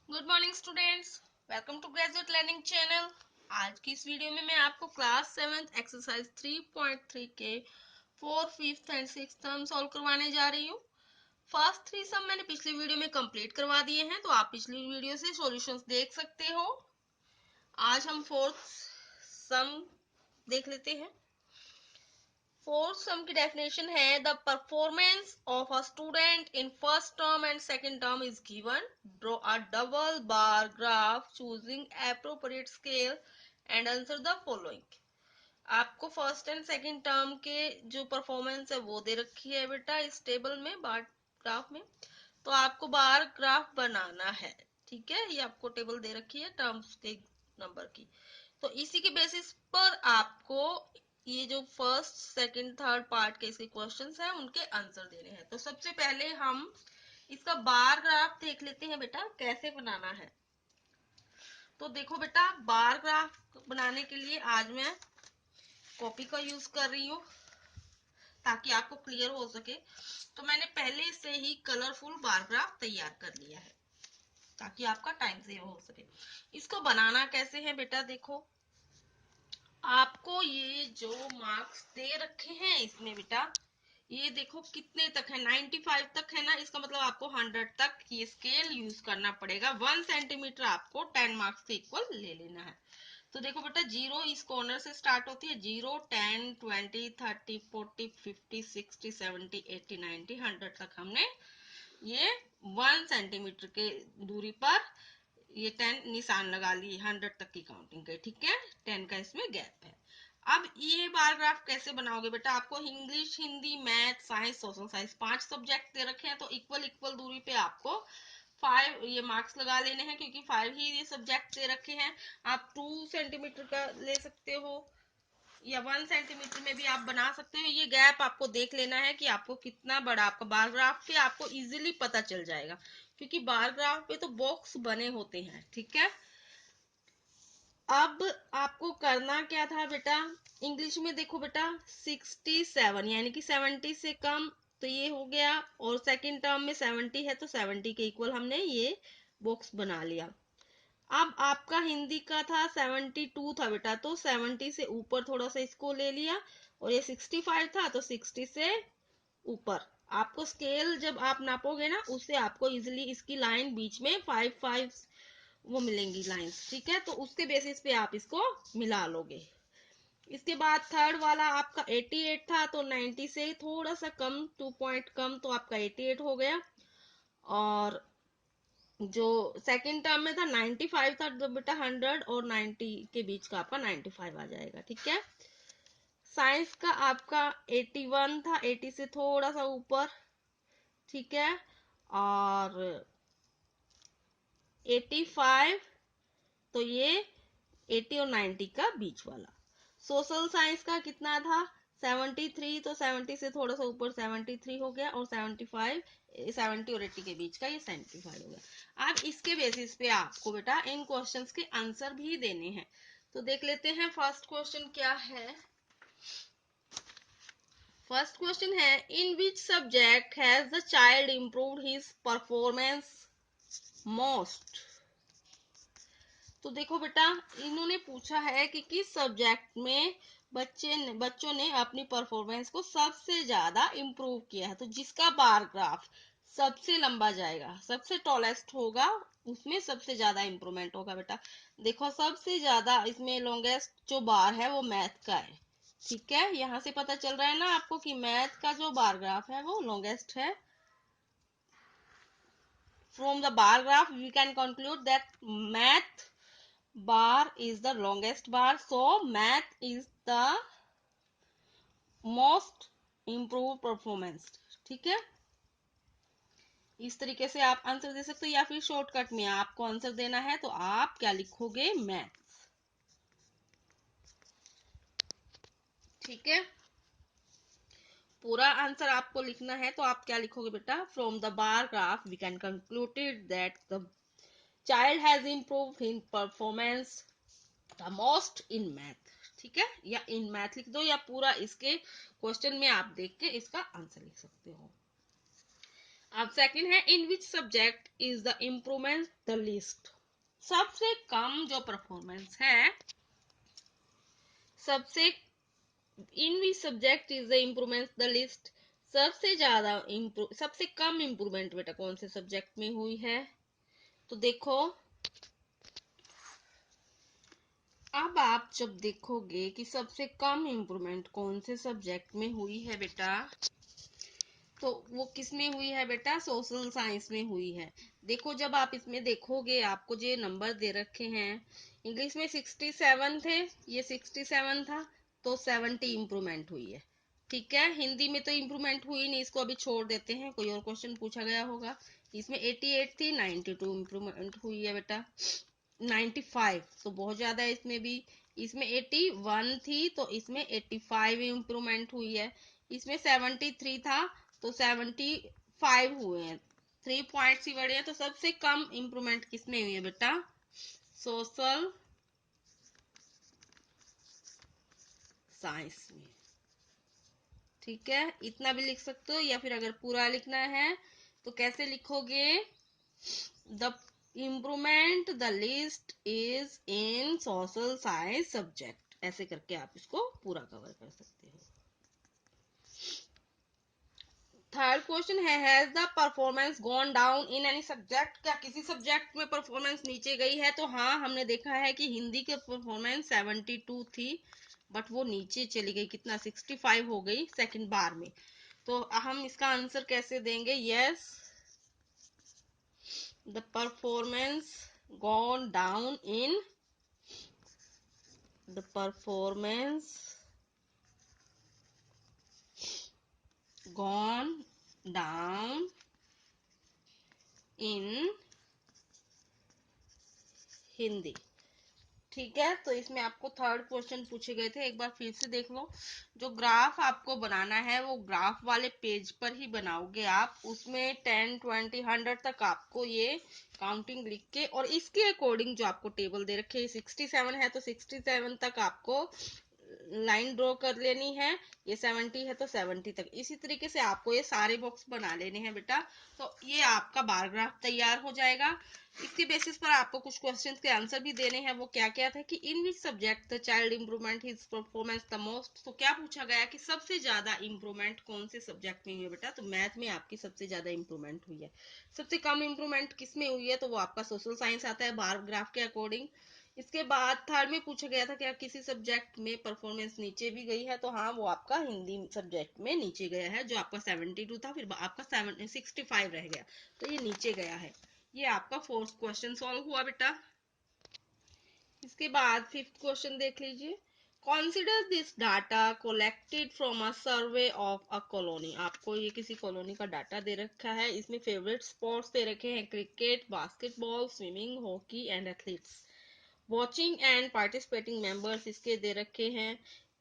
Good morning students, welcome to graduate learning channel. आज की इस वीडियो में मैं आपको क्लास 7th एक्सरसाइज 3.3 के 4th, 5th and 6th sum solve करवाने जा रही हूँ। फर्स्ट 3 सम मैंने पिछली वीडियो में कंप्लीट करवा दिए हैं, तो आप पिछली वीडियो से सॉल्यूशंस देख सकते हो। आज हम 4th सम देख लेते हैं। फोर्थ सम की डेफिनेशन है the performance of a student in first term and second term is given. Draw a double bar graph choosing appropriate scale and answer the following. आपको फर्स्ट एंड सेकंड टर्म के जो performance है वो दे रखी है बेटा इस टेबल में, बार ग्राफ में। तो आपको बार ग्राफ बनाना है, ठीक है। ये आपको टेबल दे रखी है टर्म्स के नंबर की। तो इसी के बेसिस पर आपको ये जो फर्स्ट सेकंड थर्ड पार्ट के इसके क्वेश्चंस हैं उनके आंसर देने हैं। तो सबसे पहले हम इसका बार ग्राफ देख लेते हैं बेटा कैसे बनाना है। तो देखो बेटा, बार ग्राफ बनाने के लिए आज मैं कॉपी का यूज कर रही हूँ ताकि आपको क्लियर हो सके। तो मैंने पहले से ही कलरफुल बार ग्राफ तैयार कर लिया है ताकि आपका टाइम सेव हो सके। इसको बनाना कैसे है बेटा, देखो आपको ये जो मार्क्स दे रखे हैं इसमें बेटा, ये देखो कितने तक है, 95 तक है ना। इसका मतलब आपको 100 तक ये स्केल यूज करना पड़ेगा। 1 सेंटीमीटर आपको 10 मार्क्स के इक्वल ले लेना है। तो देखो बेटा, 0 इस कॉर्नर से स्टार्ट होती है। 0, 10, 20, 30, 40, 50, 60, 70, 80, 90, 100 तक हमने ये 1 सेंटीमीटर के दूरी पर ये 10 निशान लगा लिए। 100 तक की काउंटिंग के, ठीक है। 10 का इसमें गैप है। अब ये बार ग्राफ कैसे बनाओगे बेटा, आपको English, Hindi, math, science, social science 5 subject दे रखे हैं। तो इक्वल इक्वल दूरी पे आपको 5 ये मार्क्स लगा लेने हैं क्योंकि 5 ही ये सब्जेक्ट दे रखे हैं। आप 2 सेंटीमीटर का ले सकते हो या 1 सेंटीमीटर में भी आप बना सकते हो। ये गैप आपको देख लेना है कि आपको कितना बड़ा आपका बार ग्राफ पे आपको इजीली पता चल जाएगा क्योंकि बार ग्राफ पे तो बॉक्स बने होते हैं, ठीक है। अब आपको करना क्या था बेटा, इंग्लिश में देखो बेटा 67 यानी कि 70 से कम, तो ये हो गया। और सेकंड टर्म में 70 है तो 70 के इक्वल हमने ये बॉक्स बना लिया। अब आपका हिंदी का था 72 था बेटा, तो 70 से ऊपर थोड़ा सा इसको ले लिया। और ये 65 था तो 60 से ऊपर। आपको स्केल जब आप नापोगे ना उससे आपको इजिली इसकी लाइन बीच में 5 वो मिलेंगी लाइंस, ठीक है। तो उसके बेसिस पे आप इसको मिला लोगे। इसके बाद थर्ड वाला आपका 88 था तो 90 से थोड़ा सा कम, 2 पॉइंट कम, तो आपका 88 हो गया। और जो सेकंड टर्म में था 95 था तो बेटा 100 और 90 के बीच का आपका 95 आ जाएगा, ठीक है। साइंस का आपका 81 था, 80 से थोड़ा सा ऊपर, ठीक है। और 85 तो ये 80 और 90 का बीच वाला। सोशल साइंस का कितना था 73, तो 70 से थोड़ा सा ऊपर 73 हो गया। और 75, 70 और 80 के बीच का ये 75 हो गया। अब इसके बेसिस पे आपको बेटा इन क्वेश्चंस के आंसर भी देने हैं। तो देख लेते हैं फर्स्ट क्वेश्चन क्या है। फर्स्ट क्वेश्चन है in which subject has the child improved his performance most. तो देखो बेटा, इन्होंने पूछा है कि किस सब्जेक्ट में बच्चों ने अपनी परफॉर्मेंस को सबसे ज्यादा इम्प्रूव किया है। तो जिसका बार ग्राफ सबसे लंबा जाएगा, सबसे टॉलेस्ट होगा, उसमें सबसे ज्यादा इम्प्रूवमेंट होगा बेटा। देखो सबसे ज्यादा इसमें लॉन्गेस्ट जो बार है वो मैथ का है, ठीक है। यहाँ से पता चल रहा है ना आपको कि मैथ का जो बार ग्राफ है वो लॉन्गेस्ट है। From the bar graph we can conclude that math bar is the longest bar, so math is the most improved performance, ठीक है। इस तरीके से आप आंसर दे सकते हो या फिर शॉर्टकट में आपको आंसर देना है तो आप क्या लिखोगे, मैथ्स, ठीक है। पूरा आंसर आपको लिखना है तो आप क्या लिखोगे बेटा, from the bar graph we can concluded that the child has improved in performance the most in math, ठीक है। या इन मैथ लिख दो या पूरा इसके क्वेश्चन में आप देख के इसका आंसर लिख सकते हो। अब सेकंड है, in which subject is the improvement the list. सबसे कम जो परफॉर्मेंस है, सबसे in which subject is the improvement the list, सबसे ज्यादा सबसे कम इम्प्रूवमेंट बेटा कौन से सब्जेक्ट में हुई है। तो देखो, अब आप जब देखोगे कि सबसे कम इम्प्रूवमेंट कौन से सब्जेक्ट में हुई है बेटा, तो वो किस में हुई है बेटा, सोशल साइंस में हुई है। देखो जब आप इसमें देखोगे, आपको जो नंबर दे रखे हैं, इंग्लिश में 67 थे, ये 67 था, तो 70 इम्प्रूवमेंट हुई है। ठीक है, हिंदी में तो इम्प्रूवमेंट हुई नहीं, इसको अभी छोड़ देते हैं, कोई और क्वेश्चन पूछा गया होगा। इसमें 88 थी, 92 इम्प्रूवमेंट हुई है बेटा। 95 तो बहुत ज्यादा है इसमें भी। इसमें 81 थी, तो इसमें 85 इम्प्रूवमेंट हुई है। इसमें 73 था, तो 75 हुए हैं, 3 पॉइंट्स ही बढ़े हैं। तो सबसे कम इम्प्रूवमेंट किसमें हुई है बेटा, सोशल साइंस में। ठीक है, इतना भी लिख सकते हो, या फिर अगर पूरा लिखना है तो कैसे लिखोगे, the improvement the list is in social science subject, ऐसे करके आप इसको पूरा कवर कर सकते हो। थर्ड क्वेश्चन है, has the performance gone down in any subject, क्या किसी सब्जेक्ट में परफॉर्मेंस नीचे गई है। तो हाँ, हमने देखा है कि हिंदी के परफॉर्मेंस 72 थी, बट वो नीचे चली गई, कितना 65 हो गई सेकंड बार में। तो हम इसका आंसर कैसे देंगे, yes, the performance gone down in, the performance gone down in Hindi. ठीक है, तो इसमें आपको थर्ड क्वेश्चन पूछे गए थे, एक बार फिर से देख लो। जो ग्राफ आपको बनाना है वो ग्राफ वाले पेज पर ही बनाओगे आप, उसमें 10 20 100 तक आपको ये काउंटिंग लिख के, और इसके अकॉर्डिंग जो आपको टेबल दे रखे 67 है तो 67 तक आपको लाइन ड्रॉ कर लेनी है, ये 70 है तो 70 तक। इसी तरीके से आपको ये सारे बॉक्स बना लेने हैं बेटा, तो ये आपका बार ग्राफ तैयार हो जाएगा। इसके बेसिस पर आपको कुछ क्वेश्चंस के आंसर भी देने हैं। वो क्या क्या था कि in which subject the child improvement his performance the most, तो क्या पूछा गया कि सबसे ज्यादा इम्प्रूवमेंट कौन से सब्जेक्ट में हुई है बेटा, तो मैथ में आपकी सबसे ज्यादा इम्प्रूवमेंट हुई है। सबसे कम इम्प्रूवमेंट किस में हुई है, तो वो आपका सोशल साइंस आता है बार ग्राफ के अकॉर्डिंग। इसके बाद थर्ड में पूछा गया था क्या किसी सब्जेक्ट में परफॉर्मेंस नीचे भी गई है, तो हाँ, वो आपका हिंदी सब्जेक्ट में नीचे गया है, जो आपका 72 था, फिर आपका 65 रह गया, तो ये नीचे गया है। ये आपका फोर्थ क्वेश्चन सॉल्व हुआ बेटा। इसके बाद फिफ्थ क्वेश्चन देख लीजिए, consider this data collected from a survey of a colony. आपको ये किसी कॉलोनी का डाटा दे रखा है, इसमें फेवरेट स्पोर्ट्स दे रखे हैं, cricket, basketball, swimming, hockey and athletes. Watching and participating members इसके दे रखे हैं।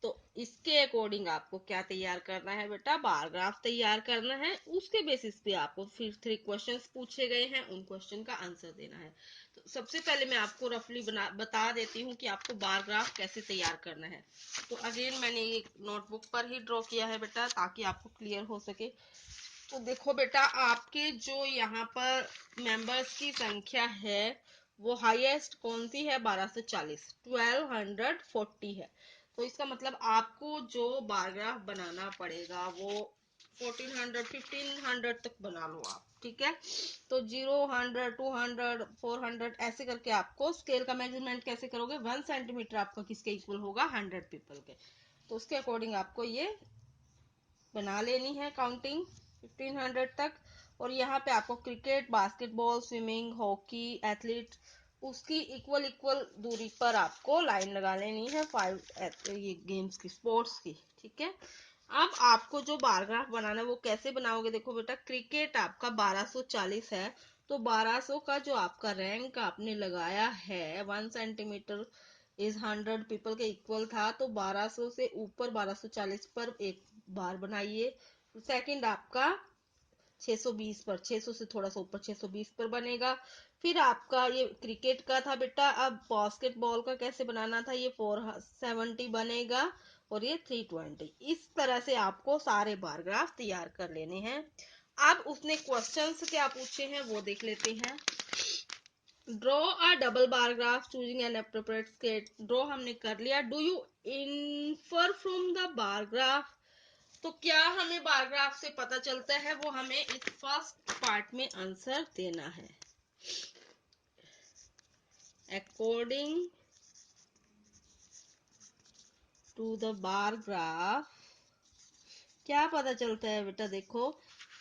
तो इसके अकॉर्डिंग आपको क्या तैयार करना है बेटा, बार ग्राफ तैयार करना है। उसके बेसिस पे आपको फिर 3 क्वेश्चंस पूछे गए हैं, उन क्वेश्चन का आंसर देना है। तो सबसे पहले मैं आपको रफली बता देती हूँ कि आपको बार ग्राफ कैसे तैयार करना है। तो अगेन मैंने ये नोटबुक पर ही ड्रॉ किया है बेटा, ताकि आपको क्लियर हो सके। तो देखो बेटा, आपके जो यहाँ पर मेंबर्स की संख्या है वो हाईएस्ट कौन सी है, 1240, 1240 है। तो इसका मतलब आपको जो बार ग्राफ बनाना पड़ेगा वो 1400 1500 तक बना लो आप। ठीक है, तो 0 100 200 400 ऐसे करके आपको स्केल का मेजरमेंट कैसे करोगे, 1 सेंटीमीटर आपका किसके इक्वल होगा, 100 पीपल के। तो उसके अकॉर्डिंग आपको ये बना लेनी है काउंटिंग 1500 तक। और यहाँ पे आपको cricket, basketball, swimming, hockey, athlete, उसकी इक्वल इक्वल दूरी पर आपको लाइन लगा लेनी है 5 ये गेम्स की, स्पोर्ट्स की। ठीक है, अब आपको जो बार ग्राफ बनाना है वो कैसे बनाओगे, देखो बेटा, क्रिकेट आपका 1240 है, तो 1200 का जो आपका रैंक आपने लगाया है 1 सेंटीमीटर इज 100 पीपल के इक्वल था, तो 1200 से ऊपर 1240 पर एक बार बनाइए। सेकंड आपका 620 पर, 600 से थोड़ा सा ऊपर 620 पर बनेगा। फिर आपका ये क्रिकेट का था बेटा, अब बास्केटबॉल का कैसे बनाना था, ये 470 बनेगा, और ये 320। इस तरह से आपको सारे बार ग्राफ तैयार कर लेने हैं। अब उसने क्वेश्चंस क्या पूछे हैं वो देख लेते हैं। Draw a double bar graph choosing an appropriate scale. Draw हमने कर लिया। Do you infer from the bar graph, तो क्या हमें बार ग्राफ से पता चलता है, वो हमें इस फर्स्ट पार्ट में आंसर देना है। According to the bar graph क्या पता चलता है बेटा, देखो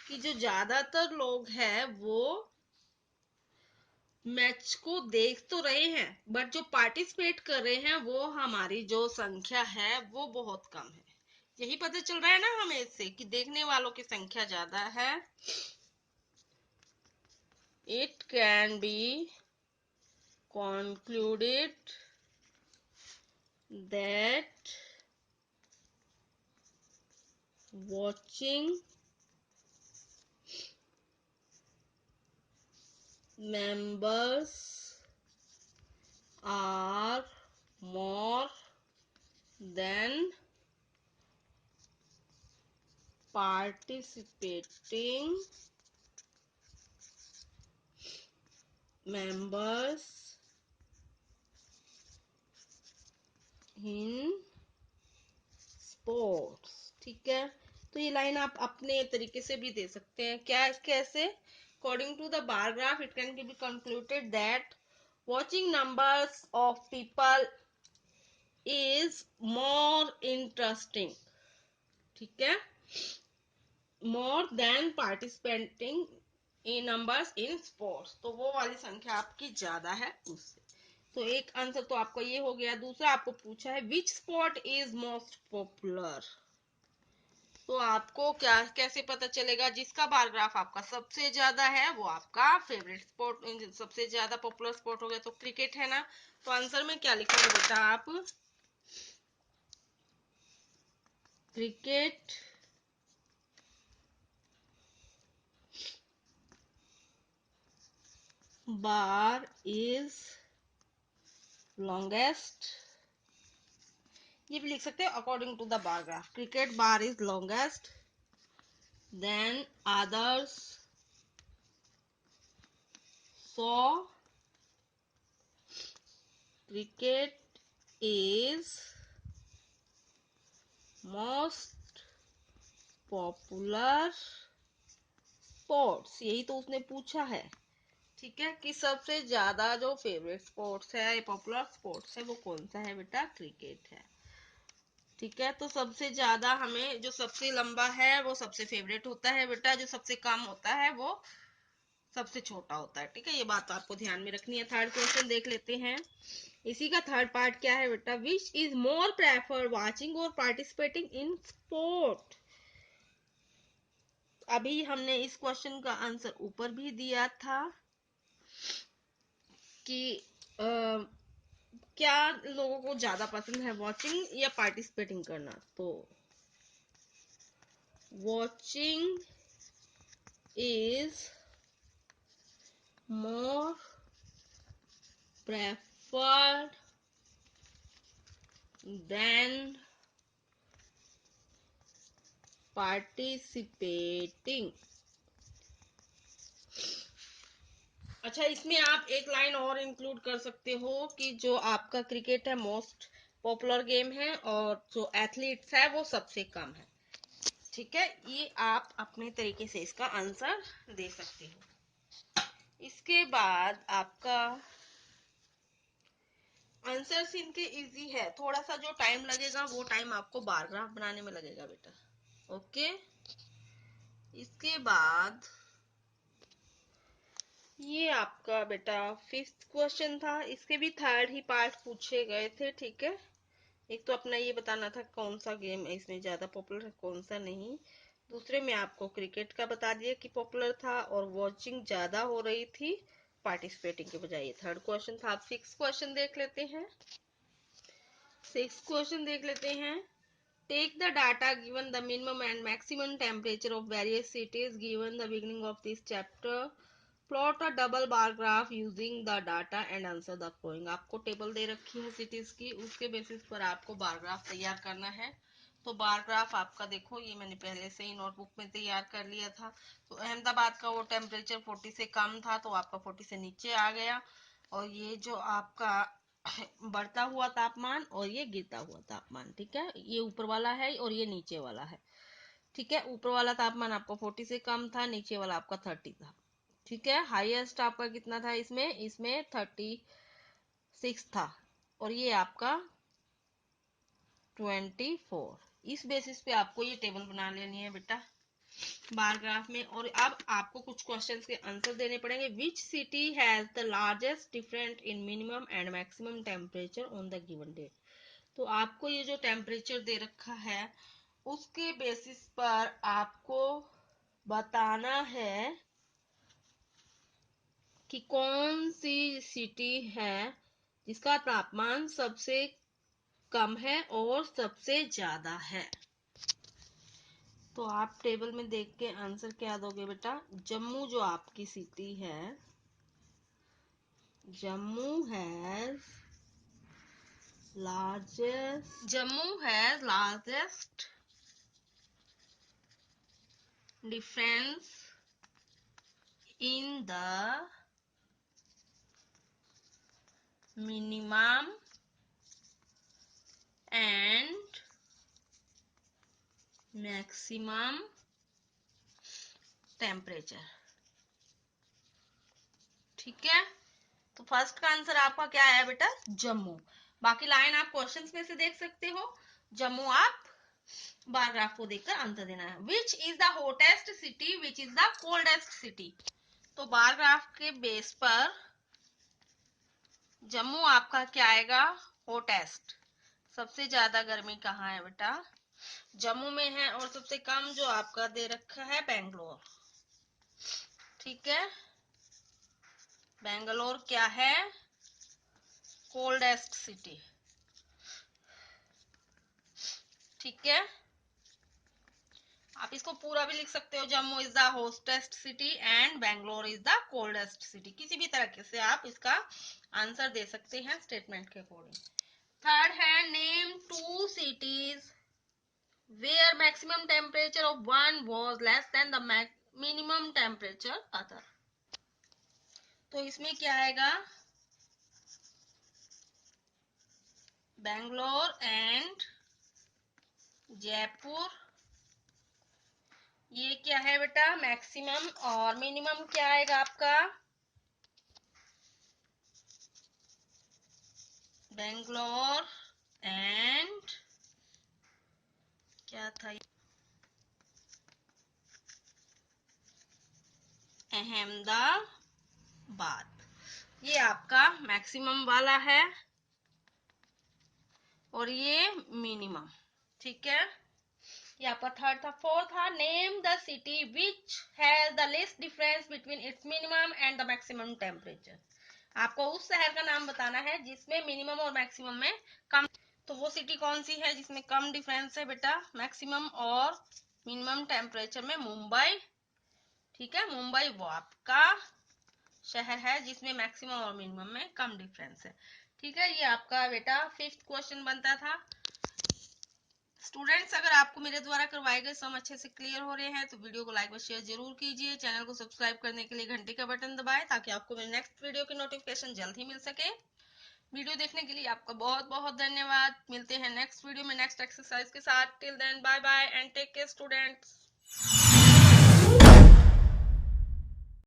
कि जो ज्यादातर लोग हैं वो मैच को देख तो रहे हैं, बट जो पार्टिसिपेट कर रहे हैं वो हमारी जो संख्या है वो बहुत कम है। यही पता चल रहा है ना हमें इससे कि देखने वालों की संख्या ज्यादा है। It can B concluded that watching members are more than participating members in sports। ठीक है, तो ये लाइन आप अपने तरीके से भी दे सकते हैं। क्या कैसे? According to the bar graph it can be concluded that watching numbers of people is more interesting, ठीक है, more than participating in numbers in sports, तो वो वाली संख्या आपकी ज्यादा है उससे। तो एक आंसर तो आपका ये हो गया। दूसरा आपको पूछा है which sport is most popular, तो आपको क्या कैसे पता चलेगा? जिसका बार ग्राफ आपका सबसे ज्यादा है वो आपका फेवरेट स्पोर्ट, सबसे ज्यादा पॉपुलर स्पोर्ट हो गया, तो क्रिकेट है ना। तो आंसर में क्या लिखोगे बेटा आप? क्रिकेट bar is longest, ये भी लिख सकते हैं according to the bar graph. Cricket bar is longest than others, so cricket is most popular sports, यही तो उसने पूछा है। ठीक है, कि सबसे ज्यादा जो फेवरेट स्पोर्ट्स है, पॉपुलर स्पोर्ट्स है, वो कौन सा है बेटा? क्रिकेट है। ठीक है, तो सबसे ज्यादा हमें जो सबसे लंबा है वो सबसे फेवरेट होता है बेटा, जो सबसे कम होता है वो सबसे छोटा होता है। ठीक है, ये बात तो आपको ध्यान में रखनी है। थर्ड क्वेश्चन देख लेते हैं। इसी का थर्ड पार्ट क्या है बेटा? Which is more prefer watching और पार्टिसिपेटिंग इन स्पोर्ट। अभी हमने इस क्वेश्चन का आंसर ऊपर भी दिया था कि क्या लोगों को ज्यादा पसंद है, वॉचिंग या पार्टिसिपेटिंग करना? तो watching is more preferred than participating। अच्छा, इसमें आप एक लाइन और इंक्लूड कर सकते हो कि जो आपका क्रिकेट है मोस्ट पॉपुलर गेम है और जो एथलीट्स है वो सबसे कम है। ठीक है, ये आप अपने तरीके से इसका आंसर दे सकते हो। इसके बाद आपका आंसर इनके इजी है, थोड़ा सा जो टाइम लगेगा वो टाइम आपको बार ग्राफ बनाने में लगेगा बेटा। ओके, इसके बाद ये आपका बेटा फिफ्थ क्वेश्चन था। इसके भी थर्ड ही पार्ट पूछे गए थे। ठीक है, एक तो अपना ये बताना था कौन सा गेम इसमें ज्यादा पॉपुलर है कौन सा नहीं। दूसरे में आपको क्रिकेट का बता दिया कि पॉपुलर था और वॉचिंग ज्यादा हो रही थी पार्टिसिपेटिंग के बजाय। थर्ड क्वेश्चन था। आप सिक्स क्वेश्चन देख लेते हैं। सिक्स क्वेश्चन देख लेते हैं। Take the data given the minimum and maximum temperature of various cities given the beginning of this chapter. Plot a double bar graph using the data and answer the following। आपको table दे रखी है cities की, उसके basis पर आपको bar graph तैयार करना है। तो बार ग्राफ आपका देखो, ये मैंने पहले से ही नोटबुक में तैयार कर लिया था। तो अहमदाबाद का वो टेम्परेचर 40 से कम था, तो आपका 40 से नीचे आ गया। और ये जो आपका बढ़ता हुआ तापमान और ये गिरता हुआ तापमान, ठीक है, ये ऊपर वाला है और ये नीचे वाला है, ठीक है। ऊपर वाला तापमान आपका 40 से कम था, नीचे वाला आपका 30 था, ठीक है। हाईएस्ट आपका कितना था इसमें 36 था, और ये आपका 24। इस बेसिस पे आपको ये टेबल बना लेनी है बेटा बार ग्राफ में। और अब आपको कुछ क्वेश्चंस के आंसर देने पड़ेंगे। Which city has the largest difference in minimum and maximum temperature on the given date. तो आपको ये जो टेम्परेचर दे रखा है उसके बेसिस पर आपको बताना है कि कौन सी सिटी है जिसका तापमान सबसे कम है और सबसे ज्यादा है। तो आप टेबल में देख के आंसर क्या दोगे बेटा। जम्मू जो आपकी सिटी है, Jammu has largest difference in the minimum and maximum temperature, ठीक है। तो फर्स्ट का आंसर आपका क्या है बेटा, जम्मू। बाकी लाइन आप क्वेश्चंस में से देख सकते हो। जम्मू आप बार ग्राफ को देखकर आंसर देना है। Which is the hottest city, which is the coldest city. तो बार ग्राफ के बेस पर जम्मू आपका क्या आएगा, हॉटेस्ट। सबसे ज्यादा गर्मी कहाँ है बेटा, जम्मू में है। और सबसे कम जो आपका दे रखा है बेंगलोर, ठीक है। बेंगलोर क्या है, कोल्डेस्ट सिटी, ठीक है। आप इसको पूरा भी लिख सकते हो, Jammu is the hottest city and Bangalore is the coldest city. किसी भी तरह से आप इसका आंसर दे सकते हैं स्टेटमेंट के अकॉर्डिंग। थर्ड है, name 2 cities where maximum temperature of one was less than the minimum temperature other। तो इसमें क्या आएगा, बेंगलोर एंड जयपुर। ये क्या है बेटा, मैक्सिमम। और मिनिमम क्या आएगा आपका, बेंगलोर एंड क्या था, अहमदाबाद। ये आपका मैक्सिमम वाला है और ये मिनिमम, ठीक है। ये आपका थर्ड था। फोर्थ था, name the city which has the लेस्ट difference between its minimum and the maximum temperature. आपको उस शहर का नाम बताना है जिसमें मिनिमम और मैक्सिमम में कम। तो वो सिटी कौन सी है जिसमें कम डिफरेंस है बेटा, मैक्सिमम और मिनिमम टेम्परेचर में, मुंबई, ठीक है। मुंबई वो आपका शहर है जिसमें मैक्सिमम और मिनिमम में कम डिफरेंस है, ठीक है। ये आपका बेटा 5th क्वेश्चन बनता था। स्टूडेंट्स, अगर आपको मेरे द्वारा करवाए गए सम अच्छे से क्लियर हो रहे हैं तो वीडियो को लाइक और शेयर जरूर कीजिए। चैनल को सब्सक्राइब करने के लिए घंटे का बटन दबाएं ताकि आपको मेरे नेक्स्ट वीडियो की नोटिफिकेशन जल्द ही मिल सके। वीडियो देखने के लिए आपका बहुत बहुत धन्यवाद। मिलते हैं नेक्स्ट वीडियो में नेक्स्ट एक्सरसाइज के साथ। Till then bye bye and take care students.